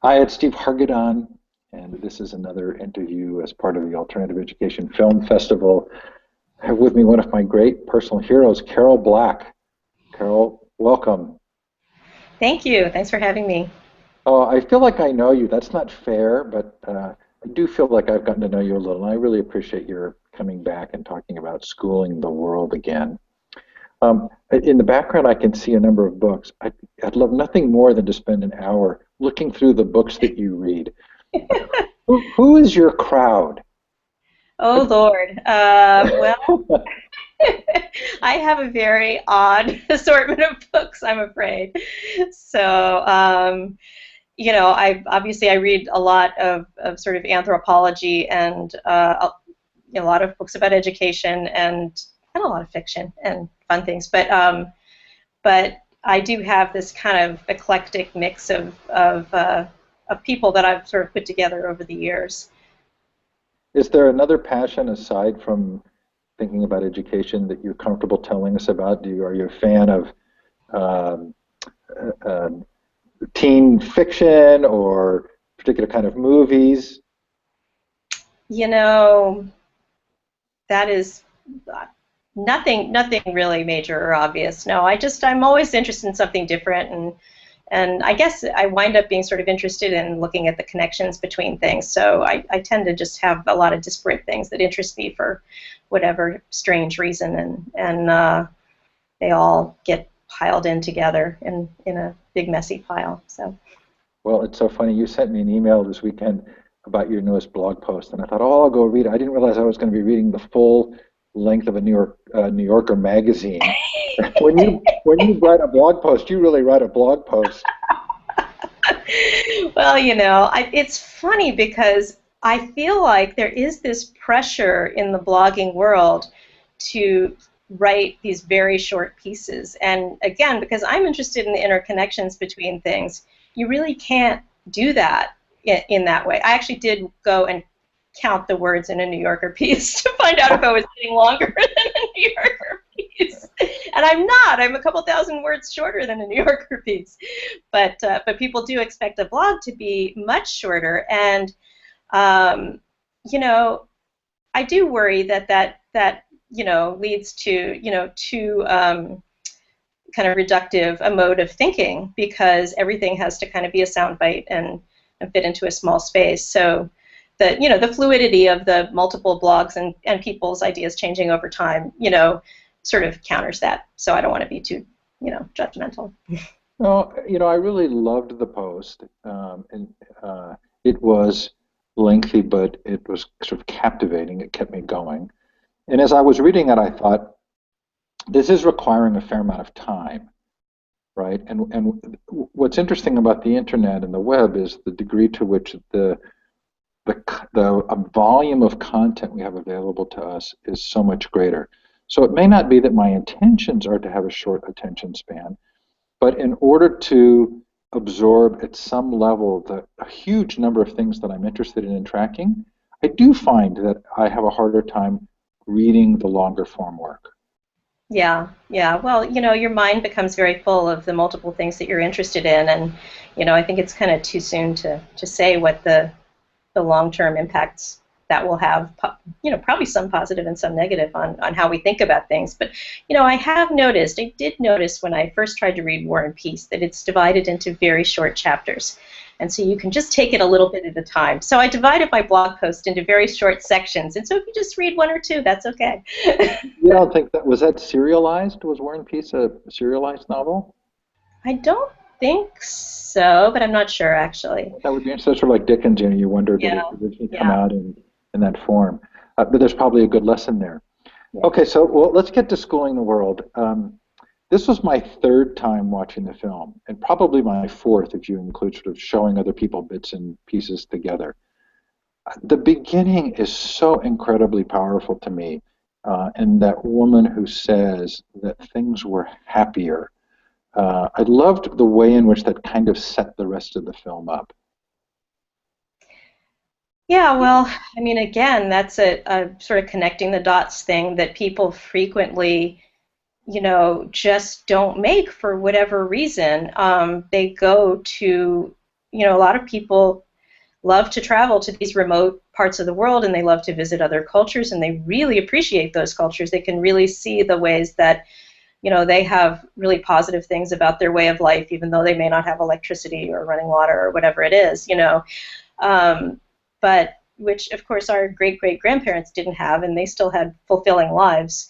Hi, it's Steve Hargadon, and this is another interview as part of the Alternative Education Film Festival. I have with me one of my great personal heroes, Carol Black. Carol, welcome. Thank you. Thanks for having me. Oh, I feel like I know you. That's not fair, but I do feel like I've gotten to know you a little, and I really appreciate your coming back and talking about schooling the world again. In the background, I can see a number of books. I'd love nothing more than to spend an hour looking through the books that you read. Who is your crowd? Oh, Lord. I have a very odd assortment of books, I'm afraid. So, I read a lot of sort of anthropology and a lot of books about education and a lot of fiction and fun things. But I do have this kind of eclectic mix of people that I've sort of put together over the years. Is there another passion aside from thinking about education that you're comfortable telling us about? Are you a fan of um, uh, teen fiction or particular kind of movies? You know, that is nothing really major or obvious. No, I'm always interested in something different, and I guess I wind up being sort of interested in looking at the connections between things. So I tend to just have a lot of disparate things that interest me for whatever strange reason, and they all get piled in together in a big messy pile. So. Well, it's so funny. You sent me an email this weekend about your newest blog post, and I thought, oh, I'll go read it. I didn't realize I was going to be reading the full length of a New Yorker magazine. When you write a blog post, you really write a blog post. Well, it's funny because I feel like there is this pressure in the blogging world to write these very short pieces. And again, because I'm interested in the interconnections between things, you really can't do that in that way. I actually did go and count the words in a New Yorker piece to find out if I was getting longer than a New Yorker piece. And I'm not. I'm a couple thousand words shorter than a New Yorker piece. But people do expect a blog to be much shorter. And, um, you know, I do worry that leads to, too kind of reductive a mode of thinking, because everything has to kind of be a soundbite and fit into a small space. So the fluidity of the multiple blogs and people's ideas changing over time, sort of counters that. So I don't want to be too, judgmental. No, I really loved the post, and it was lengthy, but it was sort of captivating. It kept me going. And as I was reading it, I thought, this is requiring a fair amount of time, right? And what's interesting about the internet and the web is the degree to which the volume of content we have available to us is so much greater. So it may not be that my intentions are to have a short attention span, but in order to absorb at some level a huge number of things that I'm interested in tracking, I do find that I have a harder time reading the longer form work. Yeah, yeah. Well, your mind becomes very full of the multiple things that you're interested in, and I think it's kind of too soon to say what the long-term impacts that will have, probably some positive and some negative on how we think about things. But, I did notice when I first tried to read War and Peace that it's divided into very short chapters. And so you can just take it a little bit at a time. So I divided my blog post into very short sections. And so if you just read one or two, that's okay. You don't think was that serialized? Was War and Peace a serialized novel? I don't think so, but I'm not sure, actually. That would be interesting. Sort of like Dickens, you wonder did Yeah, it originally come yeah, out in that form. But there's probably a good lesson there. yeah. Okay, so well, let's get to schooling the world. This was my third time watching the film, and probably my fourth if you include sort of showing other people bits and pieces together. The beginning is so incredibly powerful to me, and that woman who says that things were happier. I loved the way in which that kind of set the rest of the film up. Yeah, well, I mean, again, that's a sort of connecting the dots thing that people frequently, just don't make for whatever reason. They go to, a lot of people love to travel to these remote parts of the world, and they love to visit other cultures, and they really appreciate those cultures. They can really see the ways that, they have really positive things about their way of life, even though they may not have electricity or running water or whatever it is, but which, of course, our great-great-grandparents didn't have, and they still had fulfilling lives.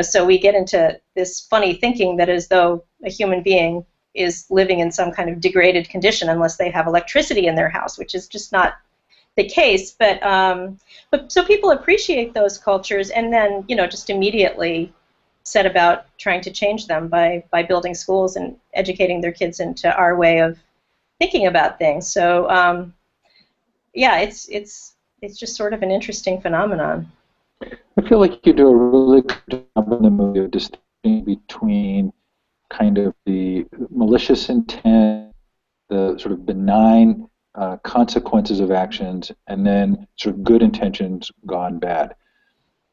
So we get into this funny thinking that as though a human being is living in some kind of degraded condition unless they have electricity in their house, which is just not the case. But so people appreciate those cultures, and then just immediately set about trying to change them by building schools and educating their kids into our way of thinking about things. So yeah, it's just sort of an interesting phenomenon. I feel like you do a really good job in the movie of distinguishing between kind of the malicious intent, the sort of benign consequences of actions, and then sort of good intentions gone bad.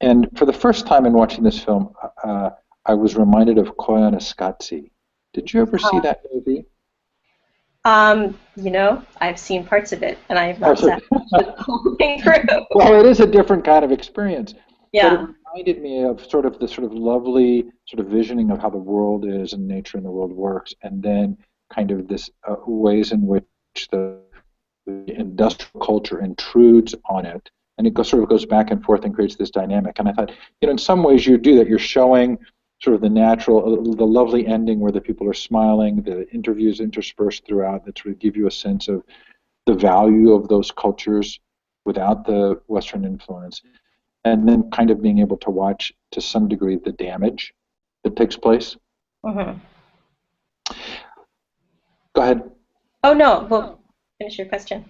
And for the first time in watching this film, I was reminded of Koyaanisqatsi. Did you ever see that movie? I've seen parts of it, and I have not sat the whole thing through. Well, it is a different kind of experience. Yeah. But it reminded me of the sort of lovely sort of visioning of how the world is and nature and the world works, and then kind of this ways in which the industrial culture intrudes on it, and it sort of goes back and forth and creates this dynamic. And I thought, in some ways you do that. You're showing sort of the natural, the lovely ending where the people are smiling, the interviews interspersed throughout that sort of give you a sense of the value of those cultures without the Western influence, and then kind of being able to watch to some degree the damage that takes place. Mm-hmm. Go ahead. Oh, no. Well, finish your question.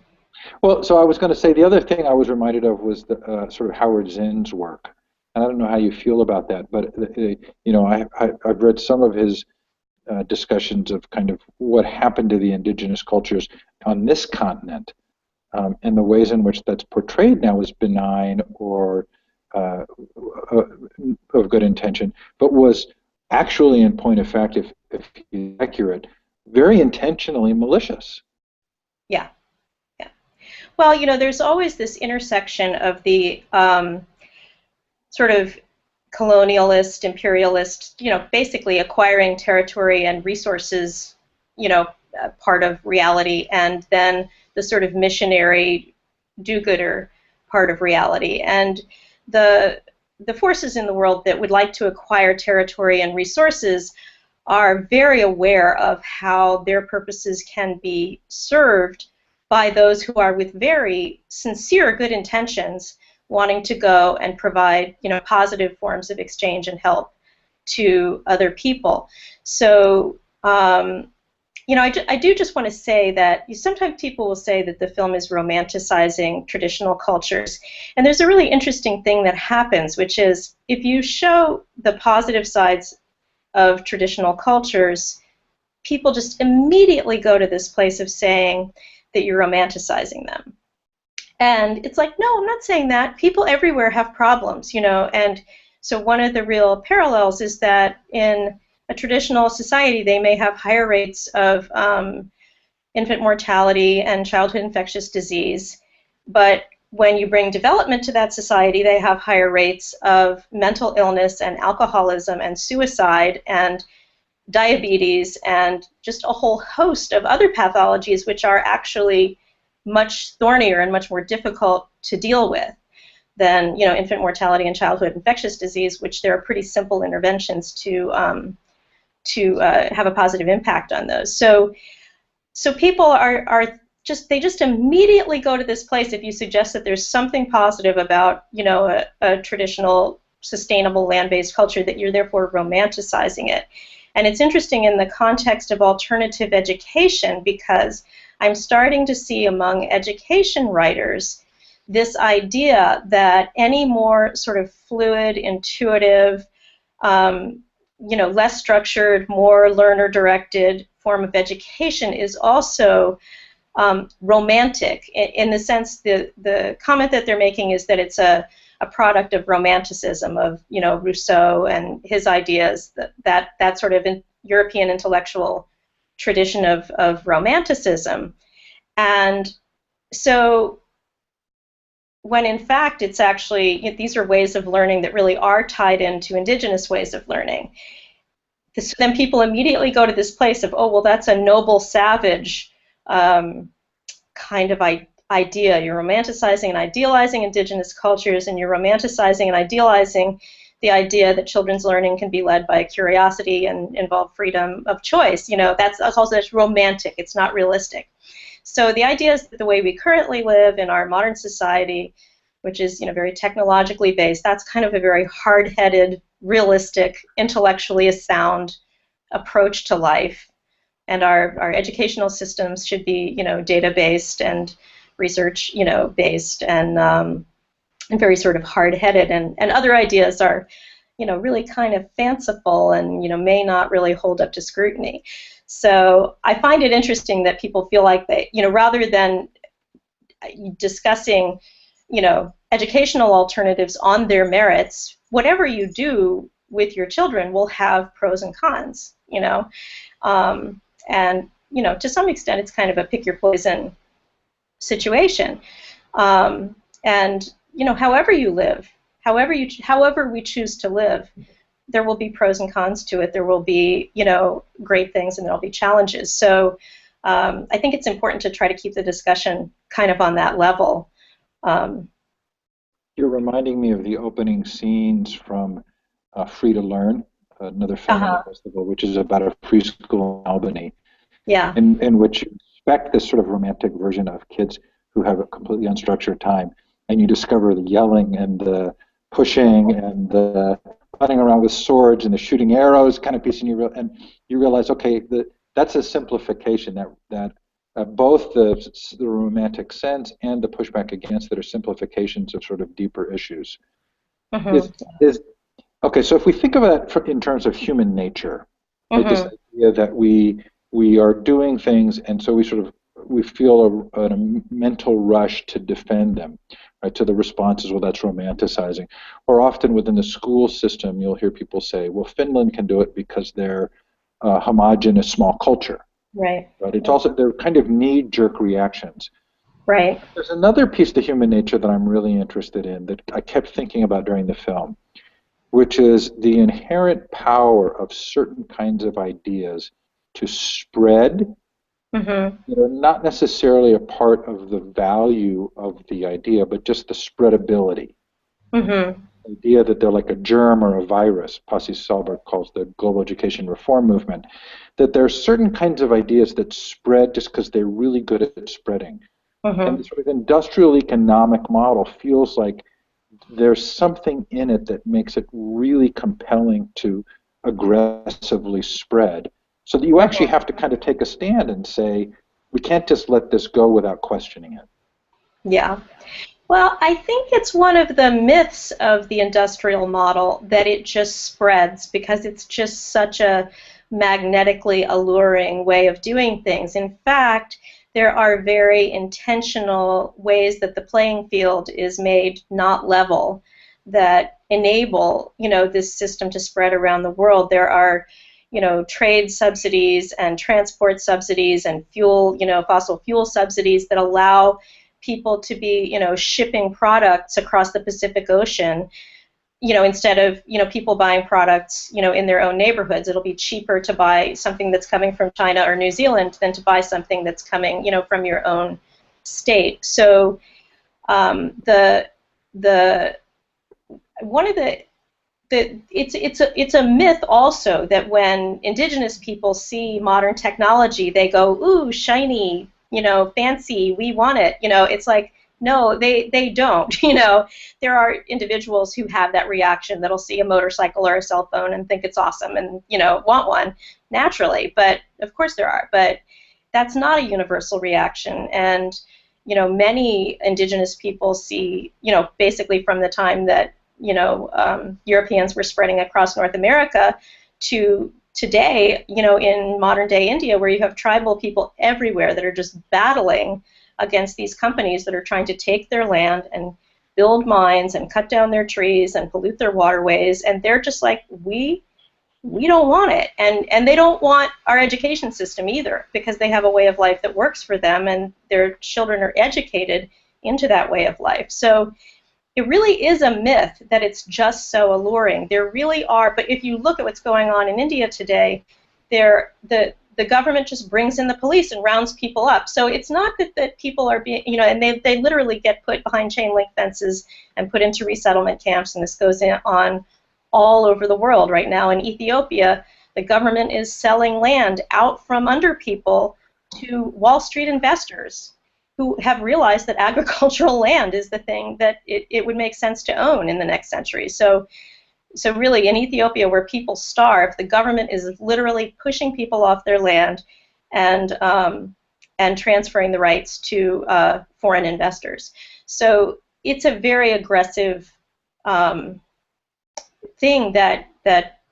Well, so I was going to say the other thing I was reminded of was the sort of Howard Zinn's work. And I don't know how you feel about that, but I've read some of his discussions of kind of what happened to the indigenous cultures on this continent, and the ways in which that's portrayed now as benign or of good intention, but was actually, in point of fact, if accurate, very intentionally malicious. Yeah. Well, there's always this intersection of the sort of colonialist, imperialist, basically acquiring territory and resources, part of reality, and then the sort of missionary, do-gooder part of reality. And the forces in the world that would like to acquire territory and resources are very aware of how their purposes can be served by those who are with very sincere good intentions wanting to go and provide positive forms of exchange and help to other people. So I do just want to say that sometimes people will say that the film is romanticizing traditional cultures, and there's a really interesting thing that happens, which is if you show the positive sides of traditional cultures, people just immediately go to this place of saying that you're romanticizing them. And it's like, no, I'm not saying that. People everywhere have problems, and so one of the real parallels is that in a traditional society, they may have higher rates of infant mortality and childhood infectious disease, but when you bring development to that society, they have higher rates of mental illness and alcoholism and suicide and diabetes and just a whole host of other pathologies which are actually much thornier and much more difficult to deal with than infant mortality and childhood infectious disease, which there are pretty simple interventions to have a positive impact on those. So people are just immediately go to this place if you suggest that there's something positive about a traditional sustainable land-based culture, that you're therefore romanticizing it. And it's interesting in the context of alternative education, because I'm starting to see among education writers this idea that any more sort of fluid, intuitive, less structured, more learner-directed form of education is also romantic, in the sense the comment that they're making is that it's a product of romanticism, of Rousseau and his ideas, that sort of European intellectual tradition of romanticism. And so when in fact it's actually, these are ways of learning that really are tied into indigenous ways of learning. Then people immediately go to this place of, oh, well, that's a noble savage kind of idea. You're romanticizing and idealizing indigenous cultures, and you're romanticizing and idealizing the idea that children's learning can be led by curiosity and involve freedom of choice. That's also romantic. It's not realistic. So the idea is that the way we currently live in our modern society, which is very technologically based, that's kind of a very hard-headed, realistic, intellectually sound approach to life. And our educational systems should be data-based and research based and very sort of hard-headed. And other ideas are really kind of fanciful and may not really hold up to scrutiny. So I find it interesting that people feel like they, rather than discussing, educational alternatives on their merits, whatever you do with your children will have pros and cons, and to some extent it's kind of a pick your poison situation. And however you live, however we choose to live, there will be pros and cons to it. There will be, great things, and there will be challenges. So I think it's important to try to keep the discussion kind of on that level. You're reminding me of the opening scenes from Free to Learn, another film in the festival, which is about a preschool in Albany. Yeah. In which you expect this sort of romantic version of kids who have a completely unstructured time, and you discover the yelling and the pushing and the running around with swords and the shooting arrows kind of piece, and you realize, okay, that's a simplification that both the romantic sense and the pushback against it are simplifications of sort of deeper issues. Okay, so if we think of it in terms of human nature, right, this idea that we are doing things, and so we feel a mental rush to defend them, right? To the responses, well, that's romanticizing. Or often within the school system, you'll hear people say, well, Finland can do it because they're a homogenous small culture. Right. But it's also, they're kind of knee-jerk reactions. Right. There's another piece to human nature that I'm really interested in that I kept thinking about during the film, which is the inherent power of certain kinds of ideas to spread, not necessarily a part of the value of the idea, but just the spreadability. The idea that they're like a germ or a virus, Pasi Sahlberg calls the global education reform movement, that there are certain kinds of ideas that spread just because they're really good at spreading. And the sort of industrial economic model feels like there's something in it that makes it really compelling to aggressively spread, so that you actually have to kind of take a stand and say, we can't just let this go without questioning it. Yeah. Well, I think it's one of the myths of the industrial model that it just spreads because it's just such a magnetically alluring way of doing things. In fact, there are very intentional ways that the playing field is made not level that enable, this system to spread around the world. There are, trade subsidies and transport subsidies and fuel, fossil fuel subsidies that allow people to be, shipping products across the Pacific Ocean, instead of, people buying products, in their own neighborhoods. It'll be cheaper to buy something that's coming from China or New Zealand than to buy something that's coming, from your own state. So it's a myth also that when indigenous people see modern technology, they go, ooh, shiny, fancy, we want it. It's like, no, they don't. There are individuals who have that reaction that'll see a motorcycle or a cell phone and think it's awesome and, want one naturally. But of course there are. But that's not a universal reaction. And, many indigenous people see, basically from the time that, Europeans were spreading across North America to today, in modern day India, where you have tribal people everywhere that are just battling against these companies that are trying to take their land and build mines and cut down their trees and pollute their waterways, and they're just like, we we don't want it, and they don't want our education system either, because they have a way of life that works for them, and their children are educated into that way of life. So it really is a myth that it's just so alluring. There really are, but if you look at what's going on in India today, the government just brings in the police and rounds people up. So it's not that people are being, and they literally get put behind chain link fences and put into resettlement camps, and this goes on all over the world right now. In Ethiopia, the government is selling land out from under people to Wall Street investors who have realized that agricultural land is the thing that it would make sense to own in the next century. So really, in Ethiopia, where people starve, the government is literally pushing people off their land and transferring the rights to foreign investors. So it's a very aggressive thing that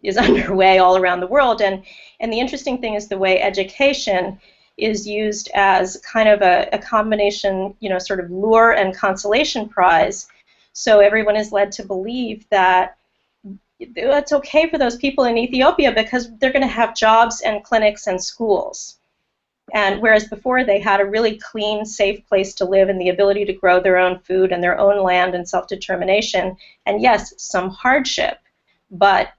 is underway all around the world. And the interesting thing is the way education is used as kind of a combination, sort of lure and consolation prize. So everyone is led to believe that it's okay for those people in Ethiopia because they're going to have jobs and clinics and schools. And whereas before they had a really clean, safe place to live and the ability to grow their own food and their own land and self-determination, and yes, some hardship, but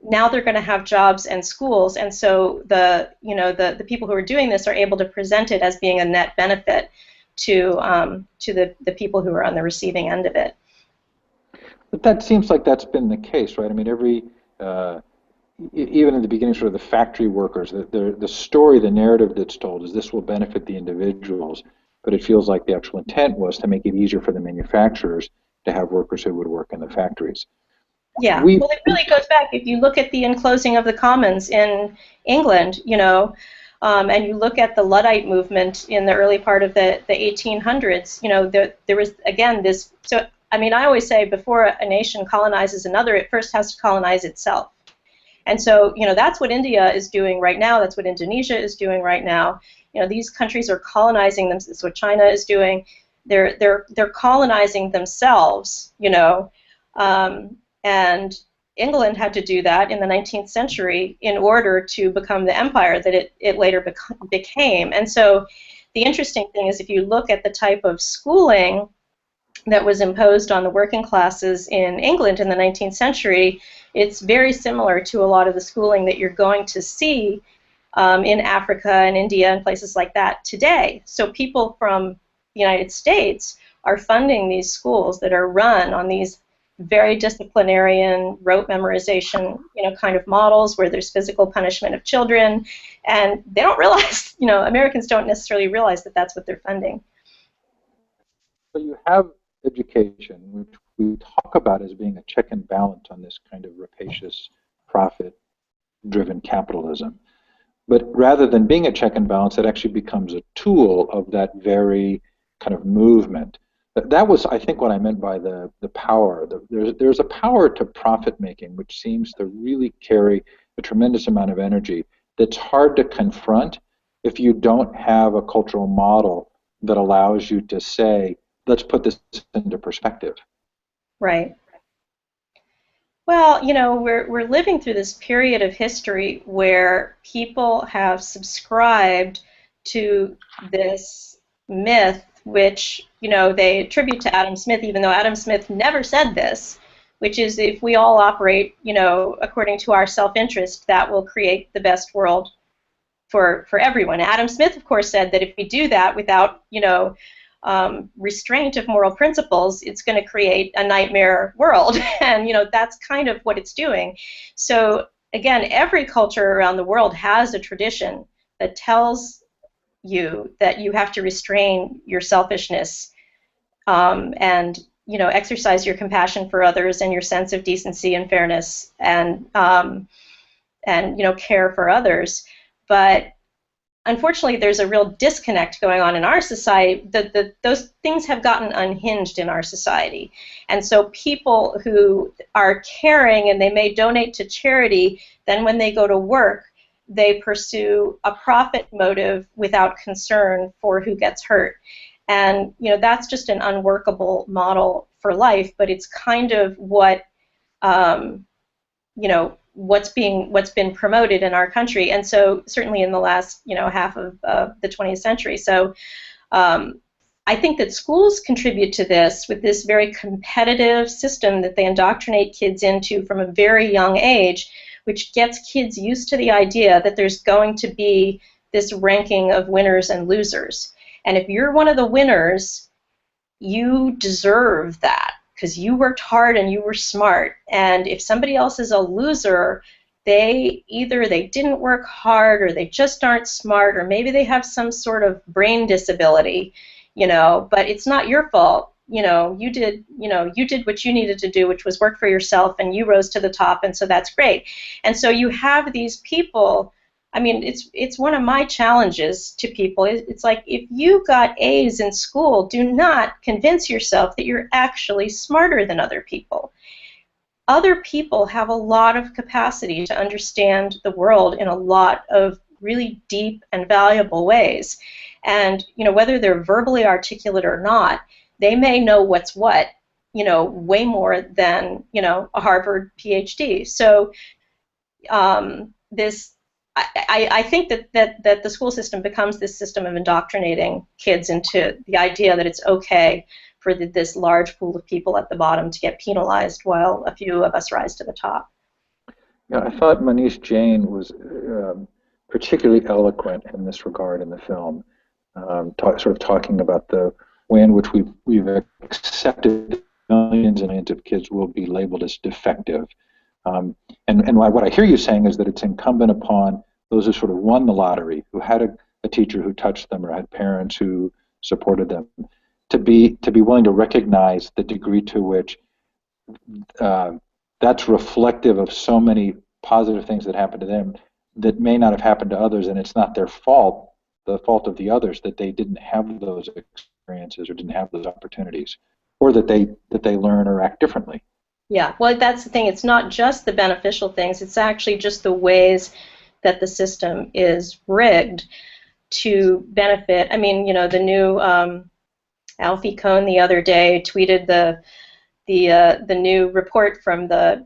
now they're going to have jobs and schools, and so the people who are doing this are able to present it as being a net benefit to the people who are on the receiving end of it. But that seems like that's been the case, right? I mean, even in the beginning, sort of the factory workers, the story, the narrative that's told is this will benefit the individuals, but it feels like the actual intent was to make it easier for the manufacturers to have workers who would work in the factories. Yeah, well, it really goes back. If you look at the enclosing of the commons in England, and you look at the Luddite movement in the early part of the 1800s, there was, again, this. So, I mean, I always say before a nation colonizes another, it first has to colonize itself. And so, that's what India is doing right now. That's what Indonesia is doing right now. These countries are colonizing them. That's what China is doing. They're colonizing themselves, and England had to do that in the 19th century in order to become the empire that it later became. And so the interesting thing is if you look at the type of schooling that was imposed on the working classes in England in the 19th century, it's very similar to a lot of the schooling that you're going to see in Africa and India and places like that today. So people from the United States are funding these schools that are run on these very disciplinarian, rote memorization, kind of models where there's physical punishment of children, and they don't realize, Americans don't necessarily realize that that's what they're funding. So you have education, which we talk about as being a check and balance on this kind of rapacious, profit-driven capitalism. But rather than being a check and balance, it actually becomes a tool of that very kind of movement. That was, I think, what I meant by the power. There's a power to profit making, which seems to really carry a tremendous amount of energy that's hard to confront if you don't have a cultural model that allows you to say, let's put this into perspective. Right. Well, we're living through this period of history where people have subscribed to this myth, which, they attribute to Adam Smith, even though Adam Smith never said this, which is if we all operate, according to our self-interest, that will create the best world for everyone. Adam Smith, of course, said that if we do that without, restraint of moral principles, it's going to create a nightmare world. And, that's kind of what it's doing. So, again, every culture around the world has a tradition that tells you that you have to restrain your selfishness and exercise your compassion for others and your sense of decency and fairness and care for others. But unfortunately, there's a real disconnect going on in our society. Those things have gotten unhinged in our society. And so people who are caring and they may donate to charity, then when they go to work, they pursue a profit motive without concern for who gets hurt. And that's just an unworkable model for life, but it's kind of what what's been promoted in our country, and so certainly in the last half of the 20th century. So I think that schools contribute to this with this very competitive system that they indoctrinate kids into from a very young age, which gets kids used to the idea that there's going to be this ranking of winners and losers. And if you're one of the winners, you deserve that because you worked hard and you were smart. And if somebody else is a loser, either they didn't work hard, or they just aren't smart, or maybe they have some sort of brain disability, but it's not your fault. You did what you needed to do, which was work for yourself, and you rose to the top, and so that's great. And so you have these people. I mean, it's one of my challenges to people. It's like, if you got A's in school, do not convince yourself that you're actually smarter than other people. Other people have a lot of capacity to understand the world in a lot of really deep and valuable ways. And, whether they're verbally articulate or not, they may know what's what, way more than, a Harvard PhD. So I think that the school system becomes this system of indoctrinating kids into the idea that it's okay for this large pool of people at the bottom to get penalized while a few of us rise to the top. Yeah, I thought Manish Jain was particularly eloquent in this regard in the film, sort of talking about the way in which we've accepted millions and millions of kids will be labeled as defective. And what I hear you saying is that it's incumbent upon those who sort of won the lottery, who had a teacher who touched them or had parents who supported them, to be willing to recognize the degree to which that's reflective of so many positive things that happened to them that may not have happened to others, and it's not their fault, the fault of the others, that they didn't have those experiences or didn't have those opportunities, or that they learn or act differently. Yeah, well, that's the thing. It's not just the beneficial things. It's actually just the ways that the system is rigged to benefit. I mean, the new Alfie Kohn the other day tweeted the new report from the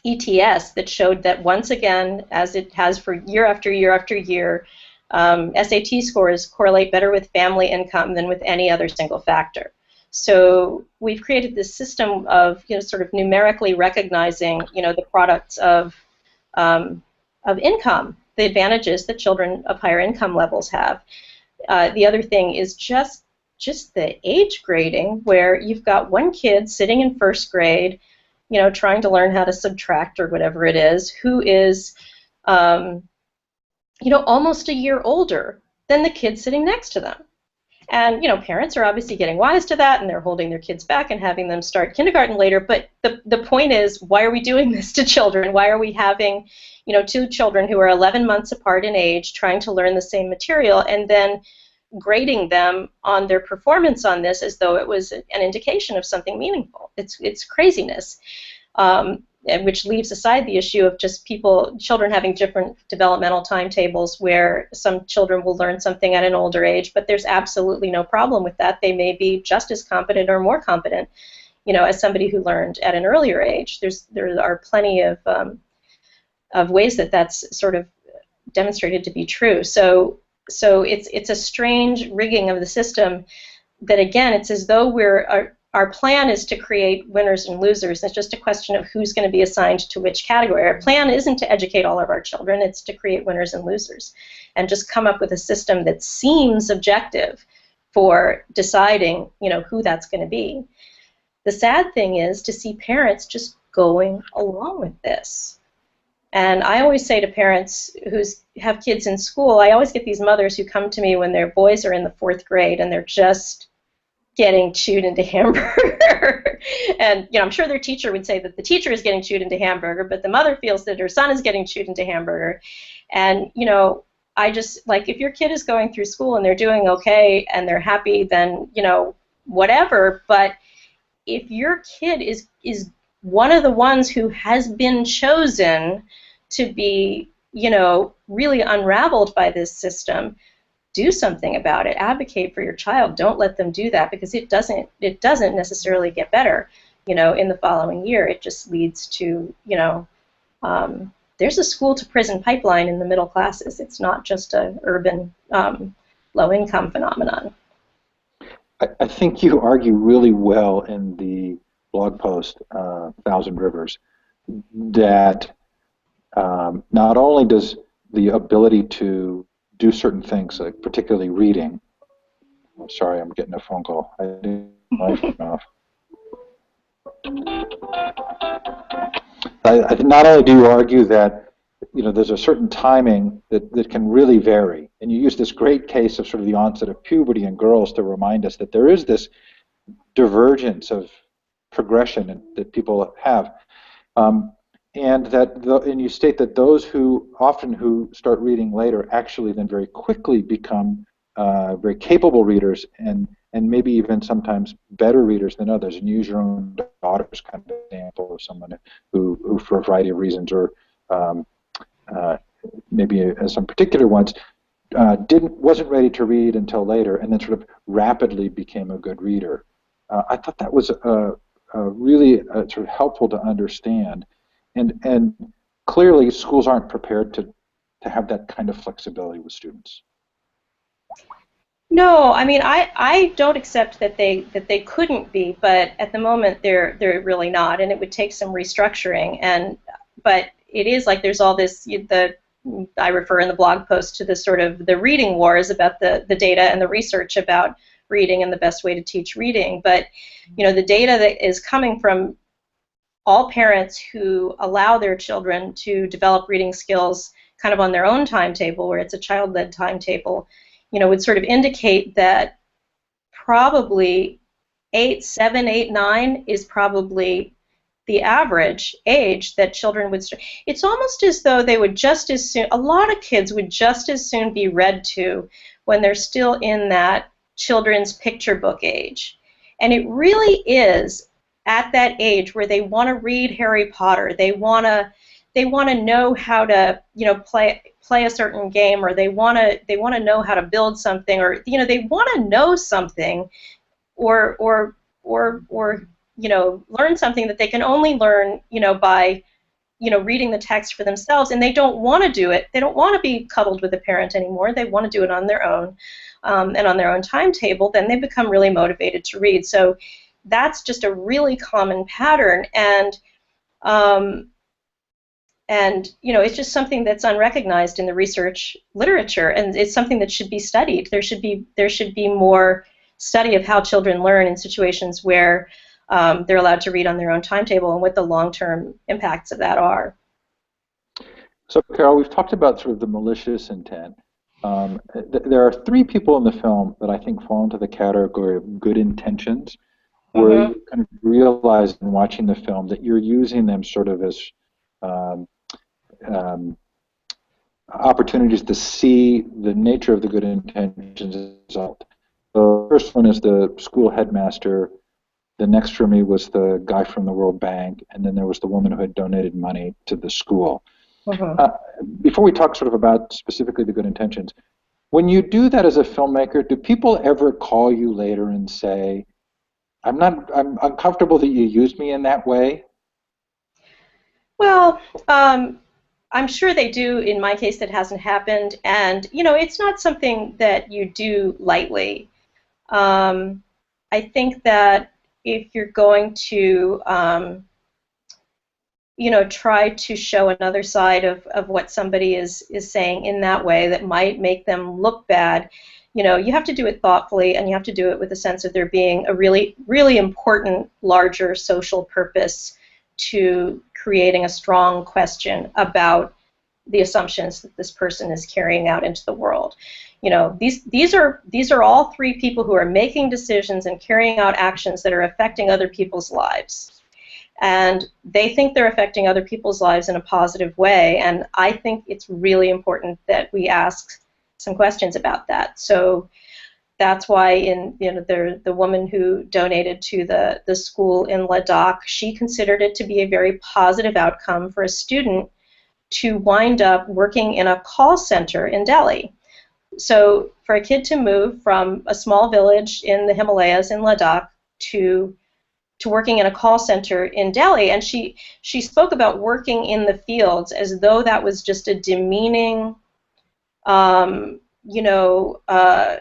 ETS that showed that once again, as it has for year after year after year, SAT scores correlate better with family income than with any other single factor. So we've created this system of sort of numerically recognizing the products of income, the advantages that children of higher income levels have. The other thing is just the age grading, where you've got one kid sitting in first grade, trying to learn how to subtract or whatever it is, who is almost a year older than the kid sitting next to them. And, parents are obviously getting wise to that, and they're holding their kids back and having them start kindergarten later. But the point is, why are we doing this to children? Why are we having, two children who are 11 months apart in age trying to learn the same material and then grading them on their performance on this as though it was an indication of something meaningful? It's craziness. Which leaves aside the issue of just children having different developmental timetables, where some children will learn something at an older age, but there's absolutely no problem with that. They may be just as competent or more competent, as somebody who learned at an earlier age. There are plenty of ways that that's sort of demonstrated to be true. So it's a strange rigging of the system that, again, it's as though our plan is to create winners and losers. It's just a question of who's going to be assigned to which category. Our plan isn't to educate all of our children. It's to create winners and losers and just come up with a system that seems objective for deciding, who that's going to be. The sad thing is to see parents just going along with this. And I always say to parents who have kids in school, I always get these mothers who come to me when their boys are in the 4th grade and they're just getting chewed into hamburger. And I'm sure their teacher would say that the teacher is getting chewed into hamburger, but the mother feels that her son is getting chewed into hamburger. And I just, like, if your kid is going through school and they're doing okay and they're happy, then whatever. But if your kid is one of the ones who has been chosen to be really unraveled by this system, do something about it. Advocate for your child. Don't let them do that, because it doesn't necessarily get better. in the following year. It just leads to, there's a school to prison pipeline in the middle classes. It's not just a urban low-income phenomenon. I think you argue really well in the blog post, Thousand Rivers, that not only does the ability to do certain things, like particularly reading. Oh, sorry, I'm getting a phone call. I didn't my phone off. Not only do you argue that there's a certain timing that can really vary, and you use this great case of sort of the onset of puberty in girls to remind us that there is this divergence of progression that people have, and you state that those who start reading later actually then very quickly become very capable readers and maybe even sometimes better readers than others. And you use your own daughter's kind of example of someone who for a variety of reasons, or maybe some particular ones, wasn't ready to read until later, and then sort of rapidly became a good reader. I thought that was really sort of helpful to understand, and clearly schools aren't prepared to have that kind of flexibility with students. No, I mean I don't accept that they couldn't be, but at the moment they're really not, and it would take some restructuring. But it is like there's all this I refer in the blog post to this sort of the reading wars about the data and the research about reading and the best way to teach reading. But the data that is coming from all parents who allow their children to develop reading skills kind of on their own timetable, where it's a child-led timetable, would sort of indicate that probably 8, 7, 8, 9 is probably the average age that children would start. It's almost as though they would just as soon, a lot of kids would just as soon be read to when they're still in that children's picture book age. And it really is at that age where they want to read Harry Potter, they want to know how to play a certain game, or they want to know how to build something, or they want to know something, or learn something that they can only learn by reading the text for themselves, and they don't want to do it. They don't want to be cuddled with a parent anymore. They want to do it on their own, and on their own timetable. Then they become really motivated to read. So that's just a really common pattern, and it's just something that's unrecognized in the research literature, and it's something that should be studied. There should be more study of how children learn in situations where they're allowed to read on their own timetable, and what the long-term impacts of that are. So, Carol, we've talked about sort of the malicious intent. There are 3 people in the film that I think fall into the category of good intentions, where you kind of realize in watching the film that you're using them sort of as opportunities to see the nature of the good intentions as a result. The first one is the school headmaster. The next for me was the guy from the World Bank, and then there was the woman who had donated money to the school. Before we talk sort of about specifically the good intentions, when you do that as a filmmaker, do people ever call you later and say, I'm uncomfortable that you used me in that way? Well, I'm sure they do. In my case, that hasn't happened, and it's not something that you do lightly. I think that if you're going to try to show another side of what somebody is saying in that way that might make them look bad, you have to do it thoughtfully, and you have to do it with a sense of there being a really, really important, larger social purpose to creating a strong question about the assumptions that this person is carrying out into the world. These are all 3 people who are making decisions and carrying out actions that are affecting other people's lives. And they think they're affecting other people's lives in a positive way, and I think it's really important that we ask some questions about that. So that's why the woman who donated to the school in Ladakh, she considered it to be a very positive outcome for a student to wind up working in a call center in Delhi. So for a kid to move from a small village in the Himalayas in Ladakh to to working in a call center in Delhi, and she spoke about working in the fields as though that was just a demeaning, you know, a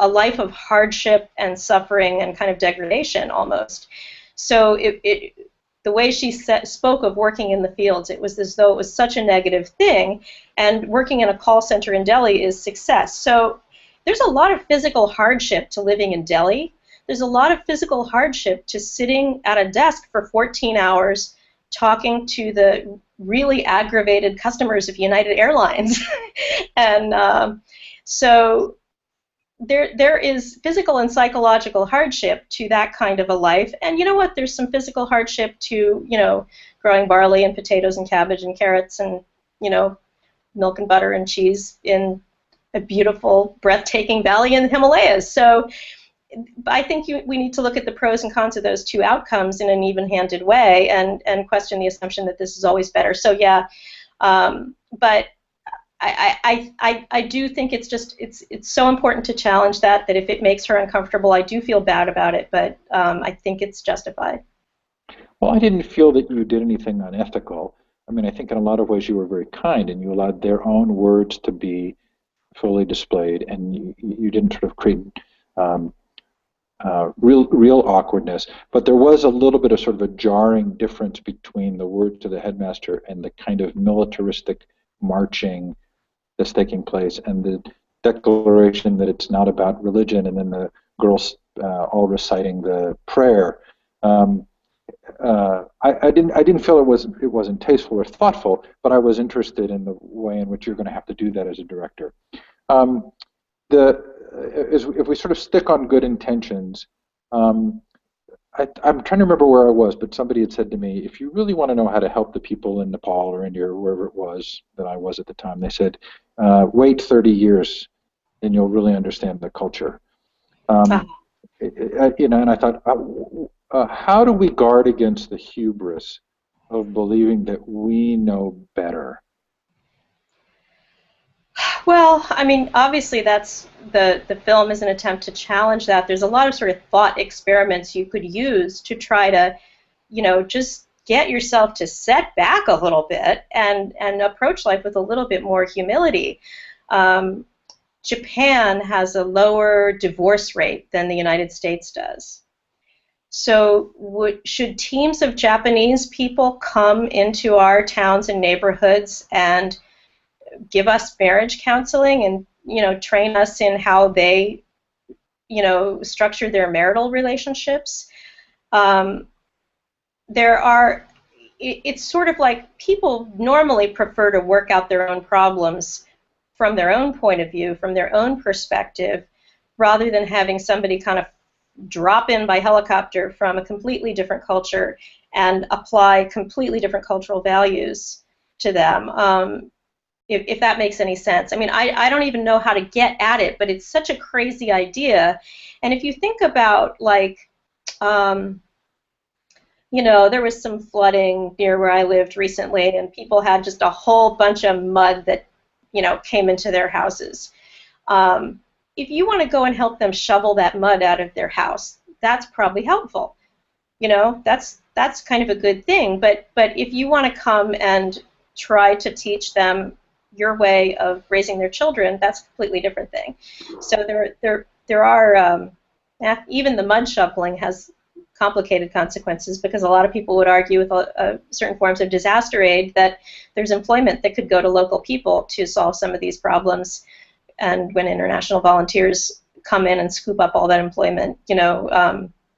life of hardship and suffering and kind of degradation almost. So the way she spoke of working in the fields, it was as though it was such a negative thing, and working in a call center in Delhi is success. So there's a lot of physical hardship to living in Delhi. There's a lot of physical hardship to sitting at a desk for 14 hours talking to the really aggravated customers of United Airlines. And so there is physical and psychological hardship to that kind of a life. And you know what? There's some physical hardship to, growing barley and potatoes and cabbage and carrots and, milk and butter and cheese in a beautiful, breathtaking valley in the Himalayas. So I think we need to look at the pros and cons of those two outcomes in an even-handed way and question the assumption that this is always better. So yeah, but I do think it's so important to challenge that if it makes her uncomfortable, I do feel bad about it, but I think it's justified. Well, I didn't feel that you did anything unethical. I mean, I think in a lot of ways you were very kind, and you allowed their own words to be fully displayed, and you didn't sort of create real awkwardness. But there was a little bit of sort of a jarring difference between the words to the headmaster and the kind of militaristic marching that's taking place, and the declaration that it's not about religion, and then the girls all reciting the prayer. I didn't feel it wasn't tasteful or thoughtful, but I was interested in the way in which you're going to have to do that as a director. If we sort of stick on good intentions, I'm trying to remember where I was, but somebody had said to me, if you really want to know how to help the people in Nepal or India or wherever it was that I was at the time, they said, wait 30 years and you'll really understand the culture. And I thought, how do we guard against the hubris of believing that we know better? Well, I mean, obviously that's the film is an attempt to challenge that. There's a lot of sort of thought experiments you could use to try to, just get yourself to set back a little bit and approach life with a little bit more humility. Japan has a lower divorce rate than the United States does. So should teams of Japanese people come into our towns and neighborhoods and give us marriage counseling and train us in how they structure their marital relationships? It's sort of like people normally prefer to work out their own problems from their own point of view, from their own perspective, rather than having somebody kind of drop in by helicopter from a completely different culture and apply completely different cultural values to them. If that makes any sense. I mean, I don't even know how to get at it, but it's such a crazy idea. And if you think about, like, there was some flooding near where I lived recently, and people had just a whole bunch of mud that, came into their houses. If you want to go and help them shovel that mud out of their house, that's probably helpful. That's kind of a good thing. But if you want to come and try to teach them your way of raising their children, that's a completely different thing. So there are even the mud shoveling has complicated consequences, because a lot of people would argue with certain forms of disaster aid that there's employment that could go to local people to solve some of these problems, and when international volunteers come in and scoop up all that employment,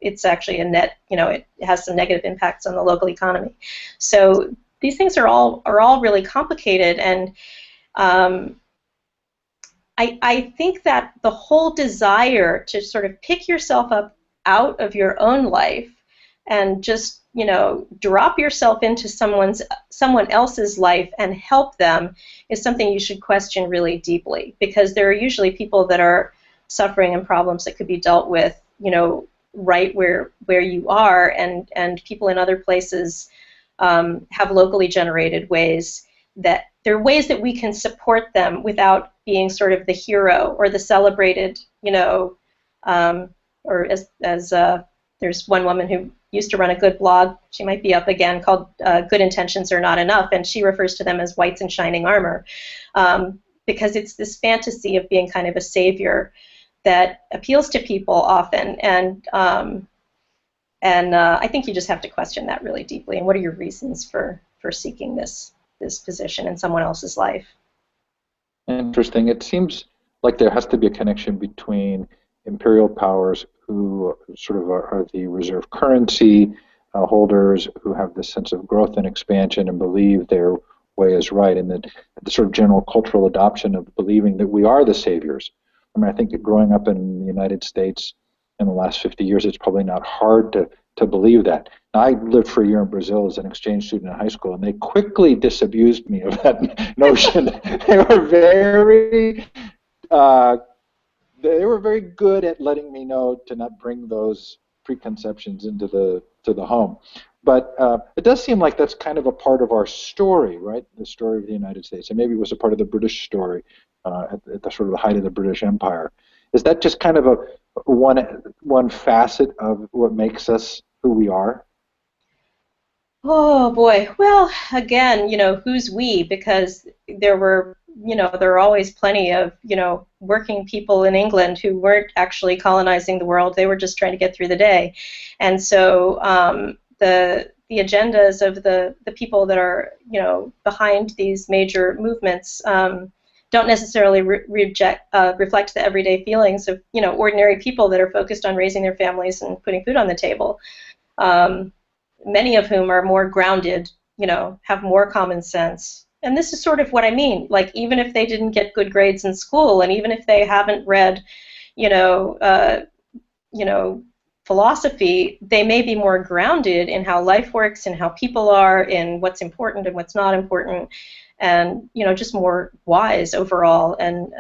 it's actually a net, it has some negative impacts on the local economy. So these things are all really complicated, and I think that the whole desire to sort of pick yourself up out of your own life and just, drop yourself into someone else's life and help them is something you should question really deeply, because there are usually people that are suffering and problems that could be dealt with, right where you are, and people in other places have locally generated ways that there are ways that we can support them without being sort of the hero or the celebrated, or as there's there's one woman who used to run a good blog, she might be up again, called Good Intentions Are Not Enough, and she refers to them as whites in shining armor, because it's this fantasy of being kind of a savior that appeals to people often, and I think you just have to question that really deeply, and what are your reasons for seeking this position in someone else's life? Interesting. It seems like there has to be a connection between Imperial Powers, who sort of are the reserve currency holders, who have this sense of growth and expansion and believe their way is right, and the sort of general cultural adoption of believing that we are the saviors. I mean, I think that growing up in the United States in the last 50 years, it's probably not hard to believe that. Now, I lived for a year in Brazil as an exchange student in high school, and they quickly disabused me of that notion. They were very good at letting me know to not bring those preconceptions into the home. But it does seem like that's kind of a part of our story, right? The story of the United States, and maybe it was a part of the British story at the sort of the height of the British Empire. Is that just kind of one facet of what makes us who we are? Oh boy. Well, again, who's we? Because there are always plenty of, working people in England who weren't actually colonizing the world. They were just trying to get through the day. And so the agendas of the people that are, behind these major movements don't necessarily reflect the everyday feelings of, ordinary people that are focused on raising their families and putting food on the table. Many of whom are more grounded, have more common sense. And this is sort of what I mean. Like, even if they didn't get good grades in school, and even if they haven't read, philosophy, they may be more grounded in how life works and how people are, in what's important and what's not important, and just more wise overall, and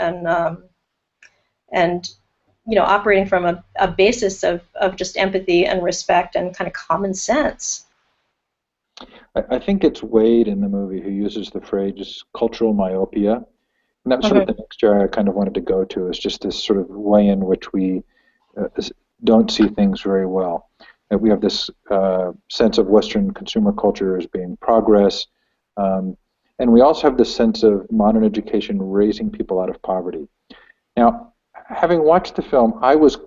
operating from a basis of just empathy and respect and kind of common sense. I think it's Wade in the movie who uses the phrase cultural myopia. And that's sort of the next area I kind of wanted to go to, is just this sort of way in which we don't see things very well. And we have this sense of Western consumer culture as being progress. And we also have this sense of modern education raising people out of poverty. Now, having watched the film, I was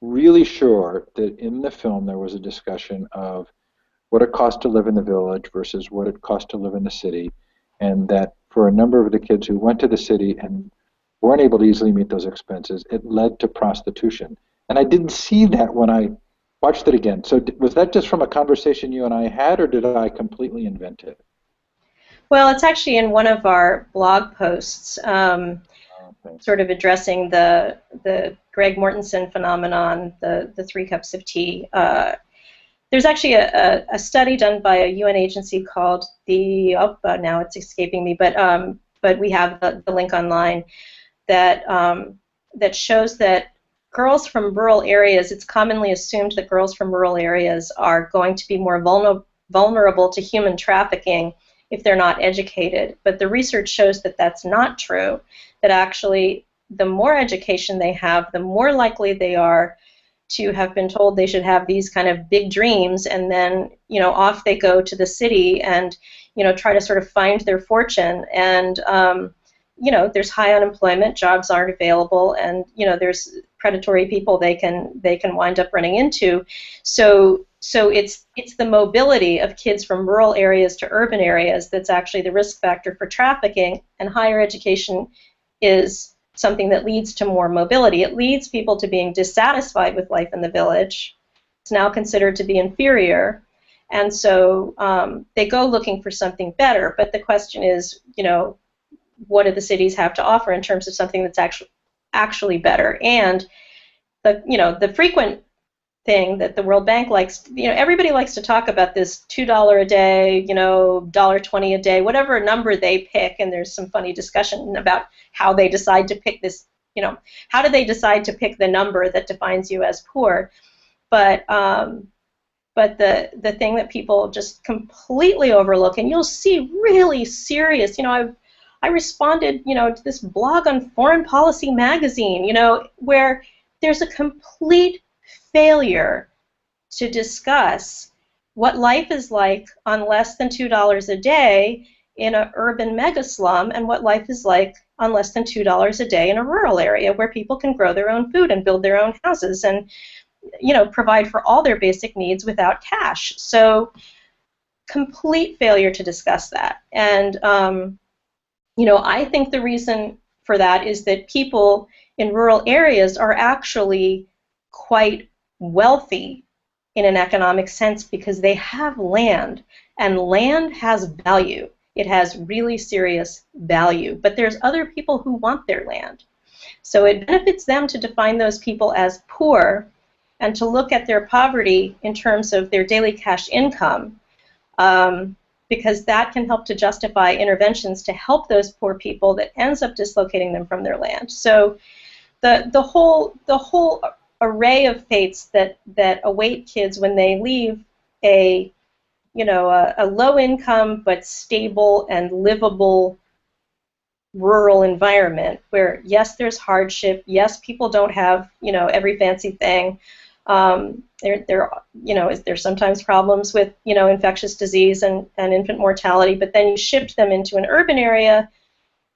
really sure that in the film there was a discussion of what it cost to live in the village versus what it cost to live in the city, and that for a number of the kids who went to the city and weren't able to easily meet those expenses, it led to prostitution. And I didn't see that when I watched it again. So was that just from a conversation you and I had, or did I completely invent it? Well, it's actually in one of our blog posts, sort of addressing the Greg Mortensen phenomenon, the 3 cups of tea. There's actually a study done by a UN agency called now it's escaping me, but we have the link online that shows that girls from rural areas, it's commonly assumed that girls from rural areas are going to be more vulnerable to human trafficking if they're not educated. But the research shows that that's not true, that actually the more education they have, the more likely they are to have been told they should have these kind of big dreams, and then off they go to the city and try to sort of find their fortune. And there's high unemployment, jobs aren't available, and there's predatory people they can wind up running into. So it's the mobility of kids from rural areas to urban areas that's actually the risk factor for trafficking, and higher education is something that leads to more mobility. It leads people to being dissatisfied with life in the village. It's now considered to be inferior, and so they go looking for something better. But the question is, what do the cities have to offer in terms of something that's actually better? And the frequent thing that the World Bank likes, everybody likes to talk about this $2 a day, $1.20 a day, whatever number they pick, and there's some funny discussion about how they decide to pick this, how do they decide to pick the number that defines you as poor? But the thing that people just completely overlook, and you'll see really serious, I responded, to this blog on Foreign Policy magazine, where there's a complete failure to discuss what life is like on less than $2 a day in an urban mega slum and what life is like on less than $2 a day in a rural area where people can grow their own food and build their own houses and, you know, provide for all their basic needs without cash. So complete failure to discuss that. And, you know, I think the reason for that is that people in rural areas are actually quite wealthy in an economic sense because they have land, and land has value. It has really serious value, but there's other people who want their land. So it benefits them to define those people as poor and to look at their poverty in terms of their daily cash income, because that can help to justify interventions to help those poor people that ends up dislocating them from their land. So the whole array of fates that await kids when they leave a, you know, a low income but stable and livable rural environment where, yes, there's hardship, yes, people don't have, you know, every fancy thing. There's sometimes problems with, you know, infectious disease and infant mortality, but then you shift them into an urban area,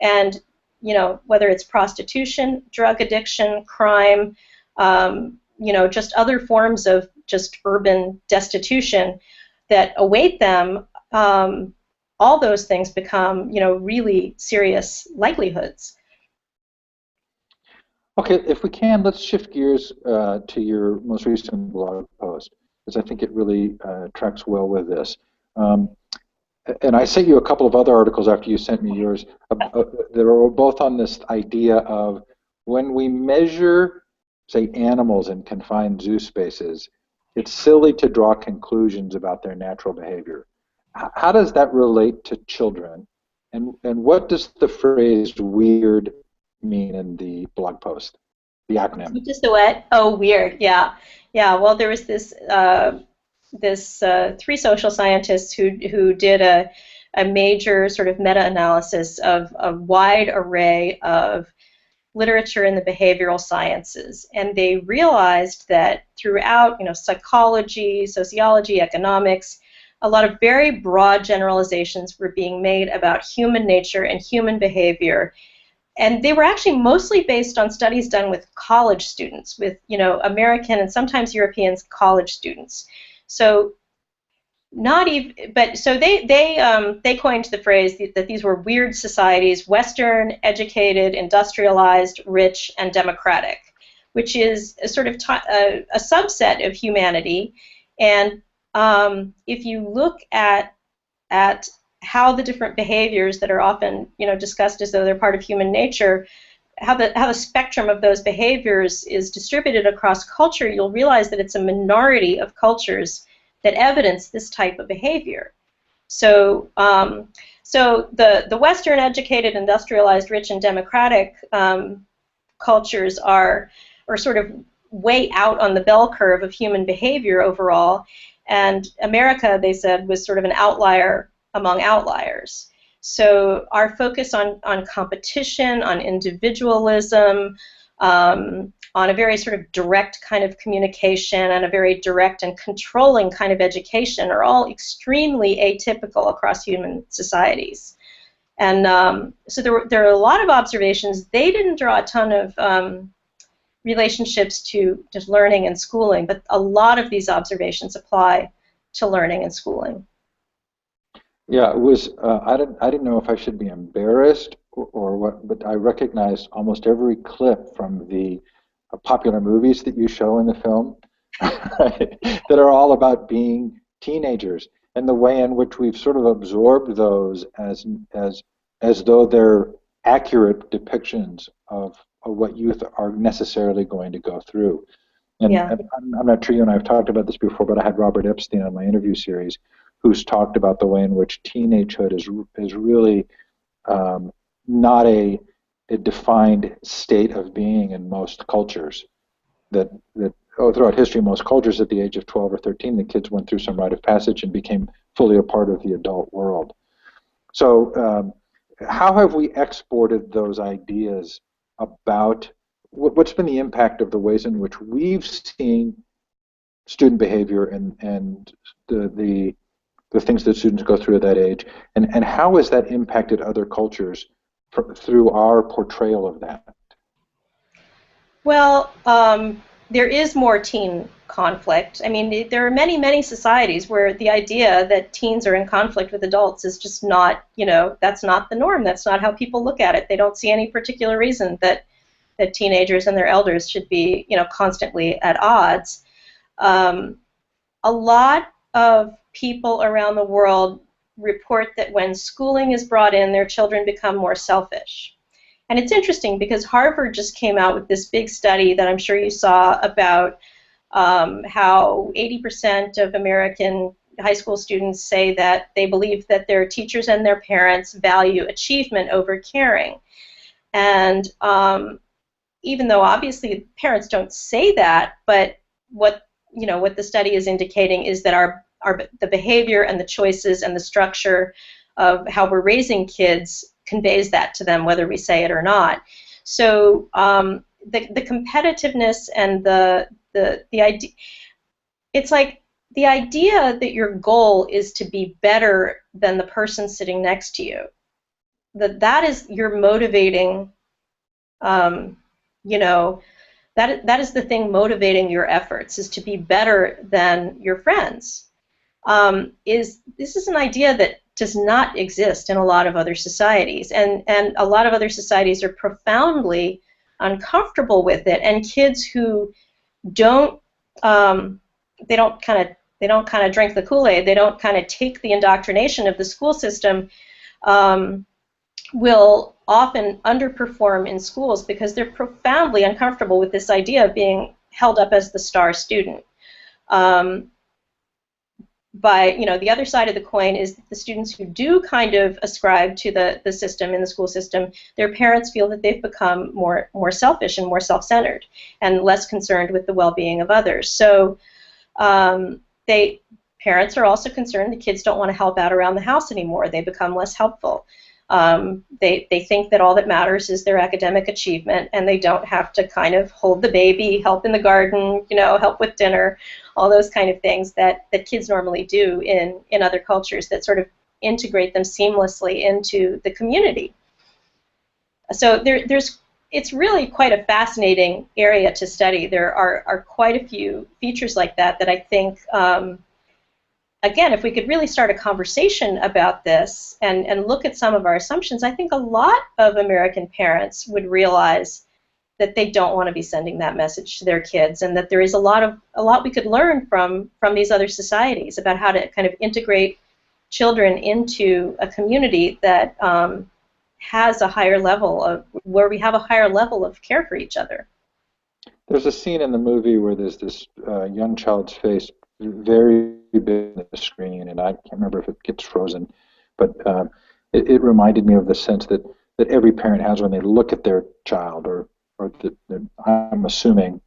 and, you know, whether it's prostitution, drug addiction, crime, you know, just other forms of just urban destitution that await them, all those things become, you know, really serious likelihoods. Okay, if we can, let's shift gears to your most recent blog post, because I think it really tracks well with this. And I sent you a couple of other articles after you sent me yours that were both on this idea of when we measure, say, animals in confined zoo spaces, it's silly to draw conclusions about their natural behavior. How does that relate to children? And what does the phrase weird mean in the blog post, the acronym? Just the what? Oh, weird. Yeah, yeah. Well, there was this three social scientists who did a major sort of meta-analysis of a wide array of literature in the behavioral sciences, and they realized that throughout, you know, psychology, sociology, economics, a lot of very broad generalizations were being made about human nature and human behavior. And they were actually mostly based on studies done with college students, with, you know, American and sometimes European college students. So not even, but so they coined the phrase that these were weird societies: Western, educated, industrialized, rich, and democratic, which is a sort of a subset of humanity. And if you look at how the different behaviors that are often, you know, discussed as though they're part of human nature, how the spectrum of those behaviors is distributed across culture, you'll realize that it's a minority of cultures that evidence this type of behavior. So, so the Western, educated, industrialized, rich, and democratic cultures are sort of way out on the bell curve of human behavior overall, and America, they said, was sort of an outlier among outliers. So our focus on competition, on individualism, on a very sort of direct kind of communication and a very direct and controlling kind of education are all extremely atypical across human societies. And so there are a lot of observations. They didn't draw a ton of relationships to just learning and schooling, but a lot of these observations apply to learning and schooling. Yeah, it was. I didn't know if I should be embarrassed or what, but I recognized almost every clip from the popular movies that you show in the film, right, that are all about being teenagers, and the way in which we've sort of absorbed those as though they're accurate depictions of what youth are necessarily going to go through. And, Yeah. and I'm not sure you and I have talked about this before, but I had Robert Epstein on my interview series, who's talked about the way in which teenagehood is really not a defined state of being in most cultures. That throughout history, most cultures at the age of 12 or 13, the kids went through some rite of passage and became fully a part of the adult world. So how have we exported those ideas about what's been the impact of the ways in which we've seen student behavior and the things that students go through at that age, and how has that impacted other cultures through our portrayal of that? Well, there is more teen conflict. I mean, there are many, many societies where the idea that teens are in conflict with adults is just not, that's not the norm. That's not how people look at it. They don't see any particular reason that teenagers and their elders should be, constantly at odds. A lot of people around the world report that when schooling is brought in, their children become more selfish. And it's interesting because Harvard just came out with this big study that I'm sure you saw about how 80% of American high school students say that they believe that their teachers and their parents value achievement over caring. And even though obviously parents don't say that, but what the study is indicating is that the behavior and the choices and the structure of how we're raising kids conveys that to them, whether we say it or not. So the competitiveness and the idea, it's like the idea that your goal is to be better than the person sitting next to you, that is your motivating, that is the thing motivating your efforts, is to be better than your friends. This is an idea that does not exist in a lot of other societies, and a lot of other societies are profoundly uncomfortable with it. And kids who don't they don't kind of drink the Kool-Aid, they don't kind of take the indoctrination of the school system, will often underperform in schools because they're profoundly uncomfortable with this idea of being held up as the star student. But the other side of the coin is that the students who do kind of ascribe to the system, in the school system, their parents feel that they've become more selfish and more self-centered and less concerned with the well-being of others. So parents are also concerned the kids don't want to help out around the house anymore. They become less helpful. They think that all that matters is their academic achievement, and they don't have to kind of hold the baby, help in the garden, help with dinner, all those kind of things that kids normally do in other cultures that sort of integrate them seamlessly into the community. So it's really quite a fascinating area to study. There are quite a few features like that I think, again, if we could really start a conversation about this and look at some of our assumptions, I think a lot of American parents would realize that they don't want to be sending that message to their kids, and that there is a lot we could learn from these other societies about how to kind of integrate children into a community that has a higher level of, where we have a higher level of care for each other. There's a scene in the movie where there's this young child's face very big on the screen, and I can't remember if it gets frozen, but it reminded me of the sense that every parent has when they look at their child, or I'm assuming